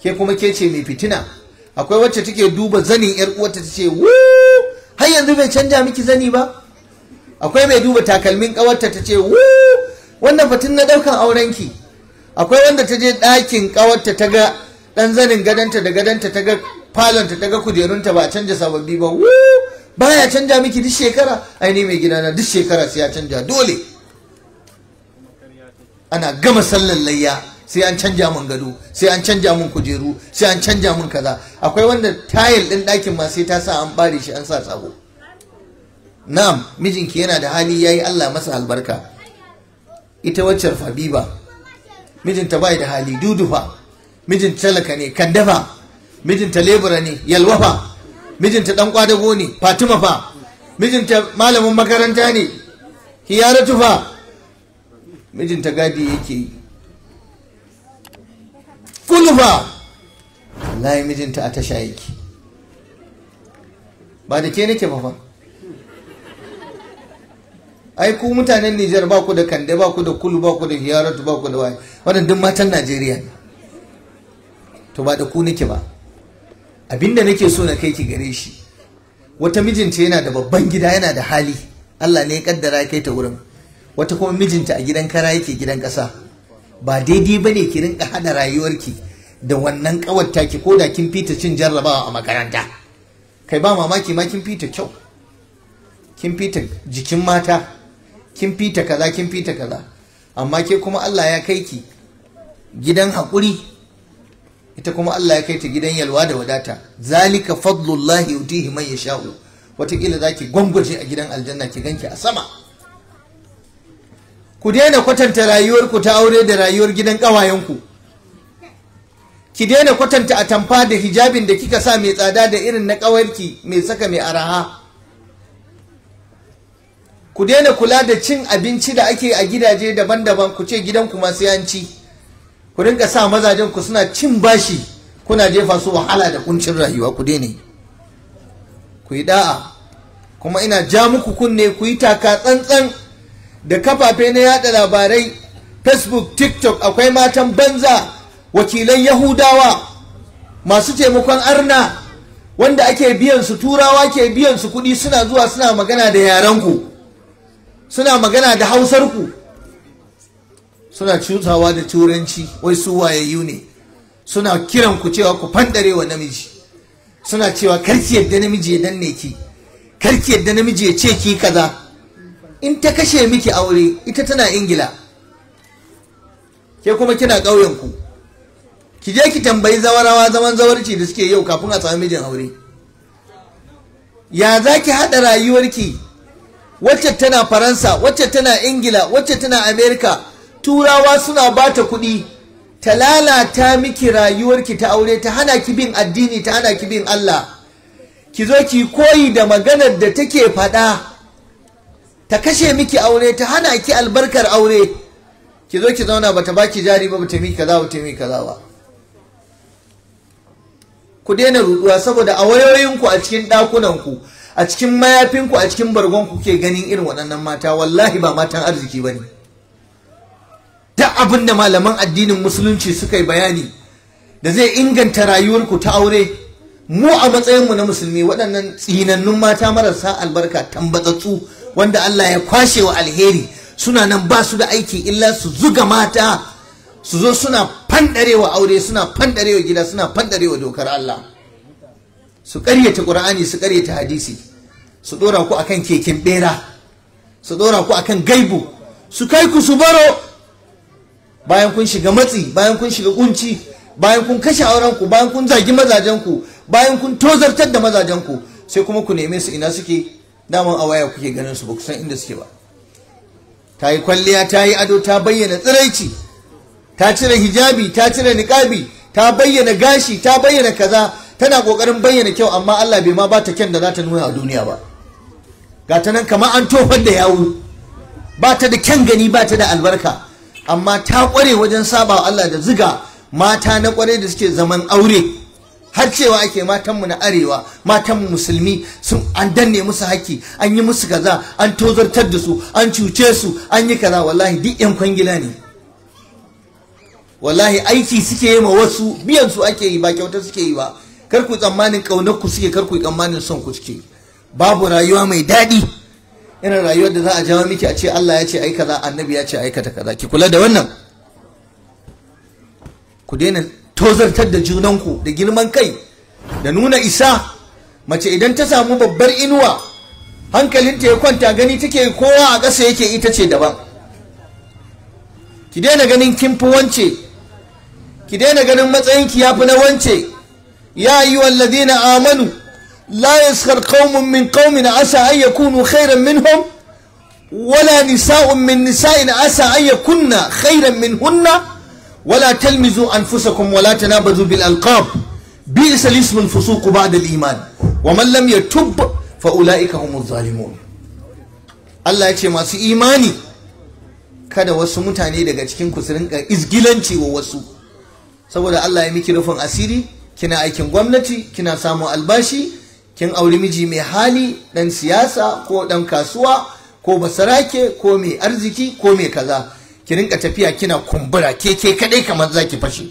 ke kuma ke ce mai fitina. Akwai wacce take duba zanin yar uwarta ta ce wu har yanzu bai canja miki zani ba. Akwai mai duba takalmin kawarta ta ce wu wannan fatin na daukan aurenki. Akwai wanda ta je ɗakin kawarta ta ga dan zanin gadanta da gadanta, ta ga falonta, ta ga kujerunta ba a canja sababbi ba. Wu baya canja miki duk shekara. Ai ni mai gidana duk shekara sai ya canja dole. Ana gama sallar layya sai an canja mun gado, sai an canja mun kujeru, sai an canja mun kaza. Akwai wanda tayil din ɗakin ma sai ta sa an bare shi an sa sabo. Na'am, mijinki yana da hali yayi, Allah masa albarka. Ita waccar Fabiba mijinta bai da hali, dudufa. Mijinta talaka ne, kandafa. Mijinta lebura ne, yalwafa. Mijinta dan kwadago ne, Fatima fa. Mijinta malamin makaranta ne, Hiyaratu fa. Mijinta gadi yake yi. Kulufa wallahi mijinta a tasha yake. Ba da ke nake ba fa. Ai ku mutanen Nijar ba ku da kande, ba ku da kulu, ba ku da hiyaratu, ba ku da waye. Wannan duk matan Najeriya ne. To ba da ku nake ba. Abinda nake so na kai ki gare shi. Wata mijinta yana da babban gida, yana da hali. Allah ne ya kaddara ya kai ta wurin. Wata kuma mijinta a gidan kara yake, gidan ƙasa. Ba daidai bane ki rinka hada rayuwarki da wannan kawar taki, ko da kin fita cin jarrabawa a makaranta. Kai ba mamaki ma kin fita kyau, kin fita jikin mata, kin fita kaza, kin fita kaza, amma ke kuma Allah ya kai ki gidan haƙuri, ita kuma Allah ya kai ta gidan yalwa da wadata. Zalika fadlullahi yutihi man yasha'u. Wataƙila zaki gwangwaje a gidan aljanna ki ganki a sama. Ku daina kwatanta rayuwarku ta aure da rayuwar gidan ƙawayenku. Ki daina kwatanta atamfa da hijabin da kika sa mai tsada da irin na ƙawarki mai saka mai araha. Ku daina kula da cin abinci da ake a gidaje daban-daban, ku ce gidanku ma sai an ci. Ku rinka sa mazajen ku suna cin bashi, kuna jefa su wahala da kuncin rayuwa. Ku daina. Ku yi da'a. Kuma ina ja muku kunne ku yi taka tsantsan da kafafe na yada labarai, Facebook, TikTok. Akwai matan banza, wakilan Yahudawa, masu taimakon arna, wanda ake biyan su, turawa ke biyan su kuɗi, suna zuwa suna magana da yarenku, suna magana da hausarku, suna cutawa da turanci, wai su wayayyu ne. Suna kiran ku cewa ku fandare wa namiji, suna cewa karki yadda namiji ya danne ki, karki yadda namiji ya ce ki kaza. In ta kashe miki aure, ita tana Ingila, ke kuma kina ƙauyenku. Ki je ki tambayi zawarawa zaman zawarci da suke yau kafin a sami mijin aure. Ya za ki haɗa rayuwarki, wacce tana Faransa, wacce tana Ingila, wacce tana Amerika, turawa suna bata kuɗi ta lalata miki rayuwarki ta aure, ta hana ki bin addini, ta hana ki bin Allah. Ki zo ki koyi da maganar da take faɗa, ta kashe miki aure, ta hana ki albarkar aure. Ki zo ki zauna bata baki jari ba, bata miki kaza, bata miki kaza ba. Ku daina ruduwa, saboda a wayoyinku, a cikin ɗakunanku, a cikin mayafinku, a cikin bargonku ke ganin irin waɗannan mata. Wallahi ba matan arziki bane. Duk abin da malaman addinin musulunci suka yi bayani da zai inganta rayuwarku ta aure, mu a matsayinmu na musulmi, waɗannan tsinannun mata marasa albarka, tambatsatsu, wanda Allah ya kwashe wa alheri, suna nan ba su da aiki illa su zuga mata su zo suna fandarewa aure, suna fandarewa gida, suna fandarewa dokar Allah, su ƙaryata Qur'ani, su ƙaryata hadisi, su dora ku akan keken bera, su dora ku akan gaibu, su kai ku su baro. Bayan kun shiga matsi, bayan kun shiga kunci, bayan kun kashe aurenku, bayan kun zagi mazajenku, bayan kun tozartar da mazajenku, sai kuma ku neme su ina suke. Daman a waya kuke ganin su, ba ku san inda suke ba. Ta yi kwalliya, ta yi ado, ta bayyana tsiraici, ta cire hijabi, ta cire niqabi, ta bayyana gashi, ta bayyana kaza, tana kokarin bayyana kyau, amma Allah bai ma ba ta kyan da za ta nuna a duniya ba. Ga ta nan kamar an tofar da yawu, ba ta da kyan gani, ba ta da albarka, amma ta kware wajen saba wa Allah da ziga mata na kware da suke zaman aure. Har cewa ake matanmu na arewa, matanmu musulmi, sun an danne musu haƙƙi, an yi musu kaza, an tozartar da su, an cuce su, an yi kaza. Wallahi duk yan kwangila ne, wallahi aiki suke yi ma wasu, biyan su ake yi, ba kyauta suke yi ba. Kar ku tsammanin kaunar ku suke, kar ku tsammanin son ku suke. Babu rayuwa mai daɗi irin rayuwar da za a jawo miki a ce Allah ya ce ai kaza, annabi ya ce aikata kaza. Ki kula da wannan. Ku daina tozartar da junanku da girman kai da nuna isa. Mace idan ta samu babbar inuwa hankalinta ya kwanta, gani take kowa a ƙasa yake ita ce daban. Ki daina ganin kin fi wance, ki daina ganin matsayinki ya fi na wance. ya ayyuhal ladina amanu la yaskhar qaumun min qaumin asa an yakunu khairan minhum wala nisa'un min nisa'in asa an yakunna khairan minhunna wala talmizu anfusakum wala tanabazu bil alqab bi'sa al-ismu al-fusuq ba'da al-iman wa man lam yatub fa ulaika humuz zalimun. Allah ya ce masu imani kada wasu mutane daga cikin ku su rinka izgilanci wa wasu, saboda Allah ya miki rufin asiri, kina aikin gwamnati, kina samun albashi, kin auri miji mai hali, dan siyasa ko dan kasuwa ko basarake ko mai arziki ko mai kaza, ki rinka tafiya kina kumbura ke kadai kamar zaki fashe.